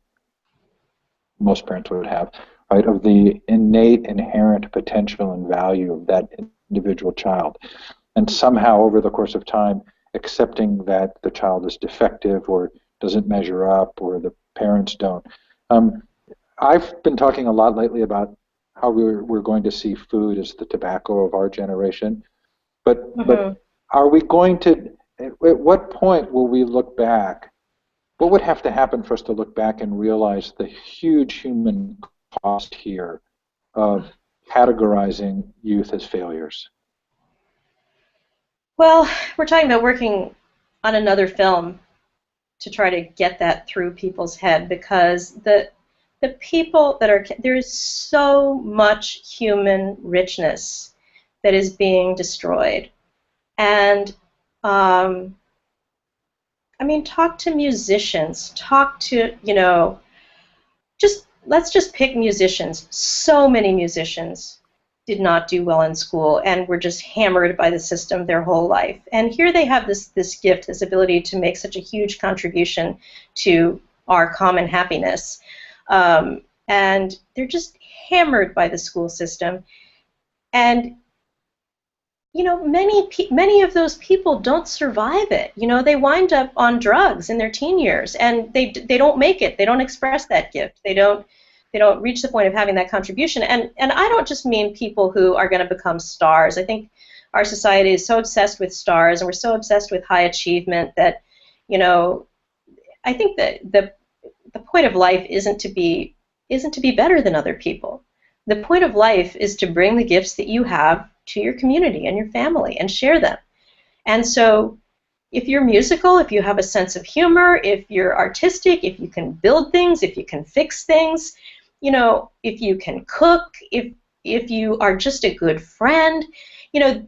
most parents would have, right, of the innate, inherent potential and value of that individual child. And somehow, over the course of time, accepting that the child is defective or doesn't measure up, or the parents don't. I've been talking a lot lately about how we're going to see food as the tobacco of our generation, but are we going to? At what point will we look back? What would have to happen for us to look back and realize the huge human cost here of categorizing youth as failures? Well, we're talking about working on another film to try to get that through people's head, because the people that are, there's so much human richness that is being destroyed. And I mean, talk to musicians, talk to, let's just pick musicians. So many musicians did not do well in school and were just hammered by the system their whole life. And here they have this gift, this ability to make such a huge contribution to our common happiness. And they're just hammered by the school system. And many of those people don't survive it. They wind up on drugs in their teen years, and they don't make it. They don't express that gift. They don't reach the point of having that contribution. And I don't just mean people who are going to become stars. I think our society is so obsessed with stars, and we're so obsessed with high achievement that, you know, I think that the point of life isn't to be better than other people. The point of life is to bring the gifts that you have to your community and your family and share them. And so if you're musical, if you have a sense of humor, if you're artistic, if you can build things, if you can fix things, you know, if you can cook, if you are just a good friend, you know,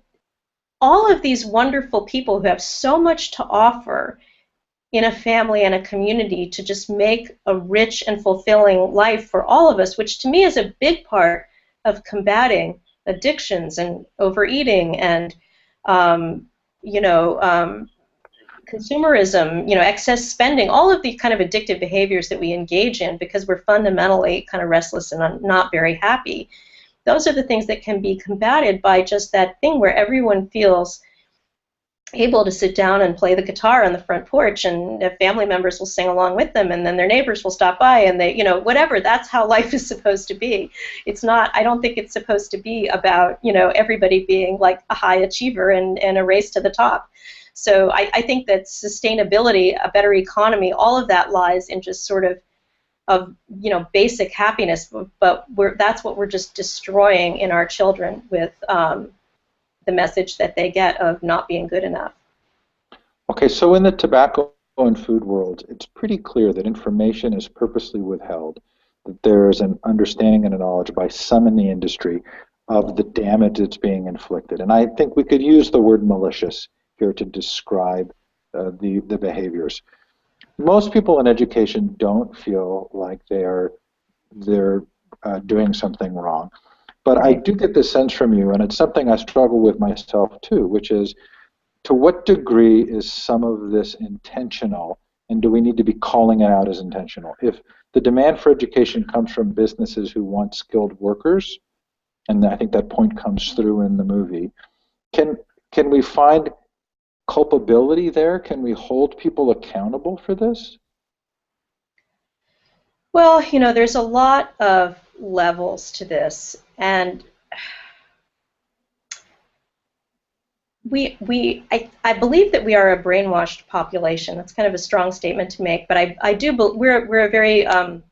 all of these wonderful people who have so much to offer in a family and a community to just make a rich and fulfilling life for all of us, which to me is a big part of combating addictions and overeating and, consumerism, you know, excess spending, all of the kind of addictive behaviors that we engage in because we're fundamentally kind of restless and not very happy. Those are the things that can be combated by just that thing where everyone feels able to sit down and play the guitar on the front porch, and if family members will sing along with them, and then their neighbors will stop by, and they, you know, whatever. That's how life is supposed to be. It's not. I don't think it's supposed to be about, you know, everybody being like a high achiever and a race to the top. So I think that sustainability, a better economy, all of that lies in just sort of you know, basic happiness. But that's what we're just destroying in our children with the message that they get of not being good enough. Okay, so in the tobacco and food world, it's pretty clear that information is purposely withheld, that there is an understanding and a knowledge by some in the industry of the damage that's being inflicted. And I think we could use the word malicious here to describe the behaviors. Most people in education don't feel like they're doing something wrong. But I do get the sense from you, and it's something I struggle with myself too, which is, to what degree is some of this intentional, and do we need to be calling it out as intentional? If the demand for education comes from businesses who want skilled workers, and I think that point comes through in the movie, can we find culpability there? Can we hold people accountable for this? Well, you know, there's a lot of levels to this, and I believe that we are a brainwashed population. That's kind of a strong statement to make, but we're a very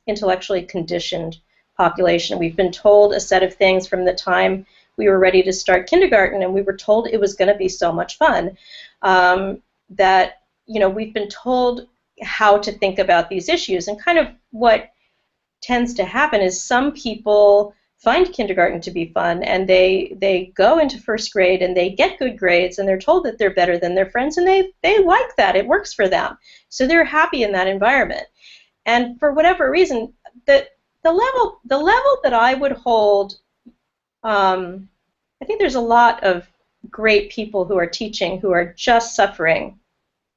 intellectually conditioned population. We've been told a set of things from the time we were ready to start kindergarten, and we were told it was going to be so much fun. That, you know, we've been told how to think about these issues, and kind of what tends to happen is some people find kindergarten to be fun, and they go into first grade and they get good grades, and they're told that they're better than their friends, and they like that. It works for them, so they're happy in that environment. And for whatever reason, the level that I would hold, I think there's a lot of great people who are teaching who are just suffering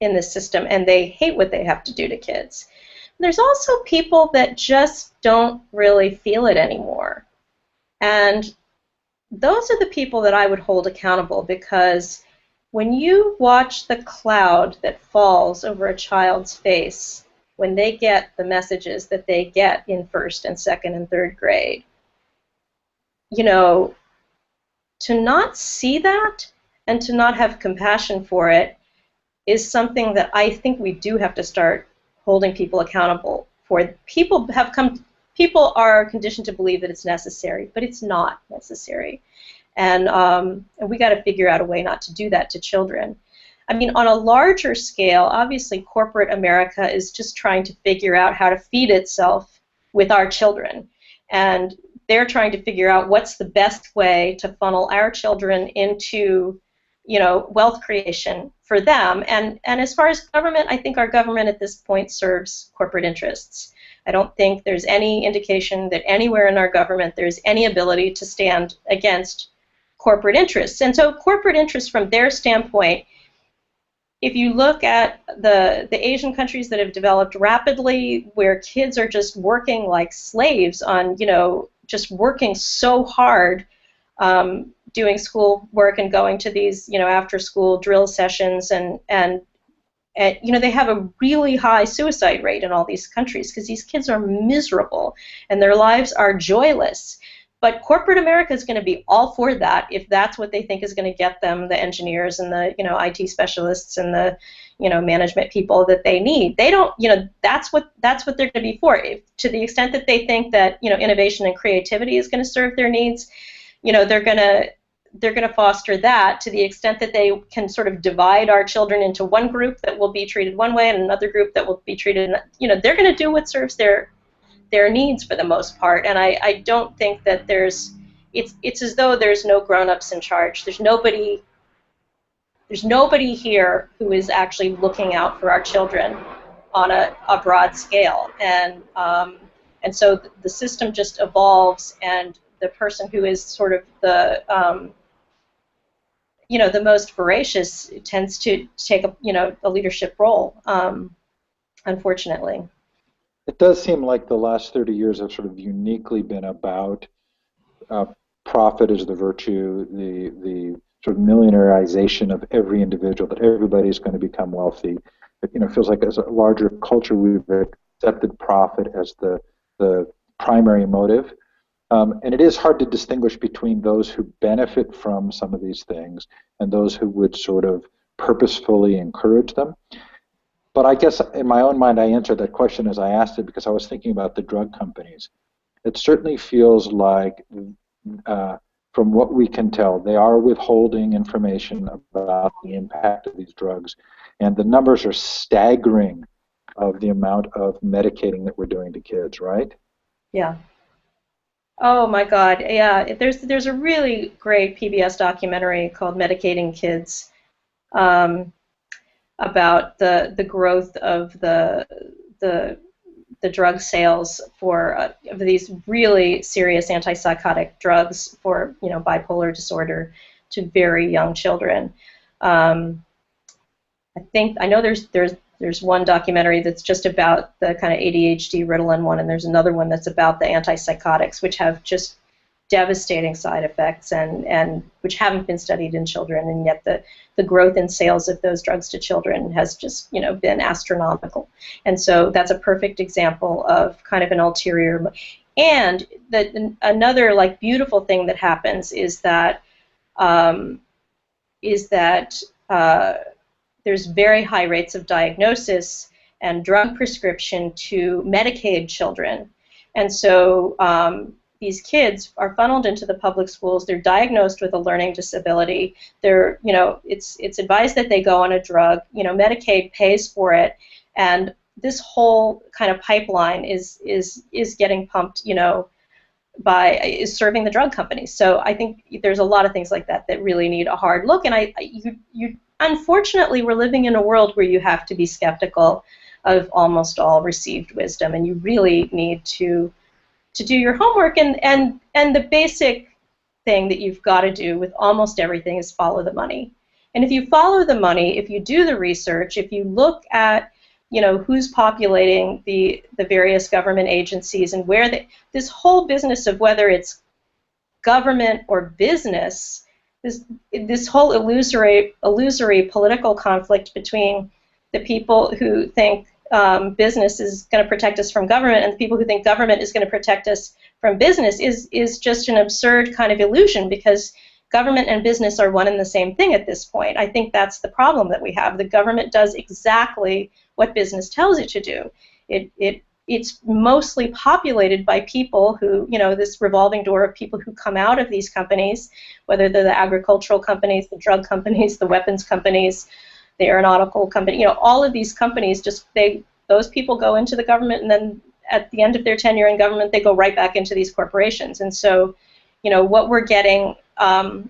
in this system, and they hate what they have to do to kids. There's also people that just don't really feel it anymore. And those are the people that I would hold accountable, because when you watch the cloud that falls over a child's face when they get the messages that they get in first and second and third grade, you know, to not see that and to not have compassion for it is something that I think we do have to start holding people accountable for. People are conditioned to believe that it's necessary, but it's not necessary. And we got to figure out a way not to do that to children. I mean, on a larger scale, obviously corporate America is just trying to figure out how to feed itself with our children. And they're trying to figure out what's the best way to funnel our children into, you know, wealth creation for them. And as far as government, I think our government at this point serves corporate interests. I don't think there's any indication that anywhere in our government there's any ability to stand against corporate interests. And so corporate interests from their standpoint, if you look at the Asian countries that have developed rapidly, where kids are just working like slaves on, you know, just working so hard, doing school work and going to these, you know, after school drill sessions and And, you know, they have a really high suicide rate in all these countries because these kids are miserable and their lives are joyless. But corporate America is going to be all for that if that's what they think is going to get them the engineers and the, you know, IT specialists and the, you know, management people that they need. They don't, you know, that's what they're going to be for. If, to the extent that they think that, you know, innovation and creativity is going to serve their needs, you know, they're going to foster that. To the extent that they can sort of divide our children into one group that will be treated one way and another group that will be treated, you know, they're going to do what serves their needs for the most part. And I don't think that it's as though there's no grown-ups in charge. There's nobody here who is actually looking out for our children on a broad scale. And so the system just evolves, and the person who is sort of the you know, the most voracious tends to take a, you know, a leadership role, unfortunately. It does seem like the last 30 years have sort of uniquely been about profit as the virtue, the sort of millionairization of every individual, that everybody's going to become wealthy. It, you know, feels like as a larger culture we've accepted profit as the primary motive. And it is hard to distinguish between those who benefit from some of these things and those who would sort of purposefully encourage them. But I guess in my own mind I answered that question as I asked it because I was thinking about the drug companies. It certainly feels like, from what we can tell, they are withholding information about the impact of these drugs. And the numbers are staggering of the amount of medicating that we're doing to kids, right? Yeah. Oh my God, yeah. There's a really great PBS documentary called Medicating Kids, about the growth of the drug sales for of these really serious antipsychotic drugs for, you know, bipolar disorder to very young children. I know there's one documentary that's just about the kind of ADHD Ritalin one, and there's another one that's about the antipsychotics, which have just devastating side effects and which haven't been studied in children, and yet the growth in sales of those drugs to children has just, you know, been astronomical. And so that's a perfect example of kind of an ulterior. And another like beautiful thing that happens is that there's very high rates of diagnosis and drug prescription to Medicaid children. And so these kids are funneled into the public schools. They're diagnosed with a learning disability. They're, you know, it's advised that they go on a drug. You know, Medicaid pays for it, and this whole kind of pipeline is getting pumped, you know, is serving the drug companies. So I think there's a lot of things like that that really need a hard look. And you unfortunately, we're living in a world where you have to be skeptical of almost all received wisdom, and you really need to do your homework. And the basic thing that you've got to do with almost everything is follow the money. And if you follow the money, if you do the research, if you look at, you know, who's populating the various government agencies and where this whole business of whether it's government or business, this whole illusory political conflict between the people who think business is going to protect us from government and the people who think government is going to protect us from business is just an absurd kind of illusion, because government and business are one and the same thing at this point. I think that's the problem that we have. The government does exactly what business tells it to do. It's mostly populated by people who, you know, this revolving door of people who come out of these companies, whether they're the agricultural companies, the drug companies, the weapons companies, the aeronautical company, you know, all of these companies, those people go into the government, and then at the end of their tenure in government, they go right back into these corporations. And so, you know, what we're getting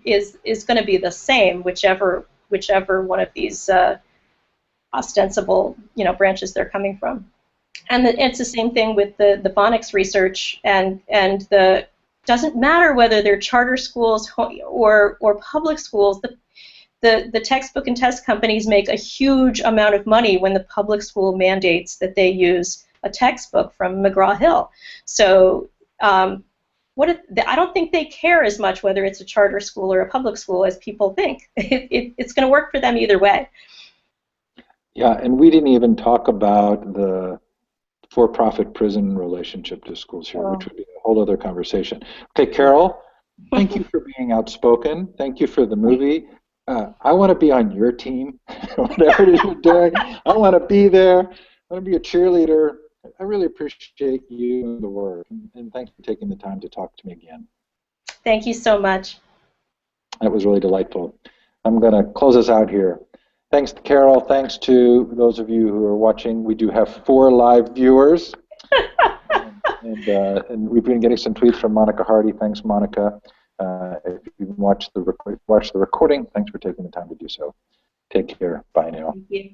is going to be the same, whichever one of these ostensible, you know, branches they're coming from. And it's the same thing with the phonics research, and doesn't matter whether they're charter schools or public schools. The textbook and test companies make a huge amount of money when the public school mandates that they use a textbook from McGraw-Hill. So I don't think they care as much whether it's a charter school or a public school as people think. It's going to work for them either way. Yeah, and we didn't even talk about the for-profit prison relationship to schools here, which Oh. would be a whole other conversation. Okay, Carol, thank you for being outspoken. Thank you for the movie. I want to be on your team, whatever it is you're doing. I want to be there. I want to be a cheerleader. I really appreciate you and the work, and thanks for taking the time to talk to me again. Thank you so much. That was really delightful. I'm going to close us out here. Thanks to Carol. Thanks to those of you who are watching. We do have 4 live viewers. And we've been getting some tweets from Monica Hardy. Thanks, Monica. If you watch the recording, thanks for taking the time to do so. Take care. Bye now. Thank you.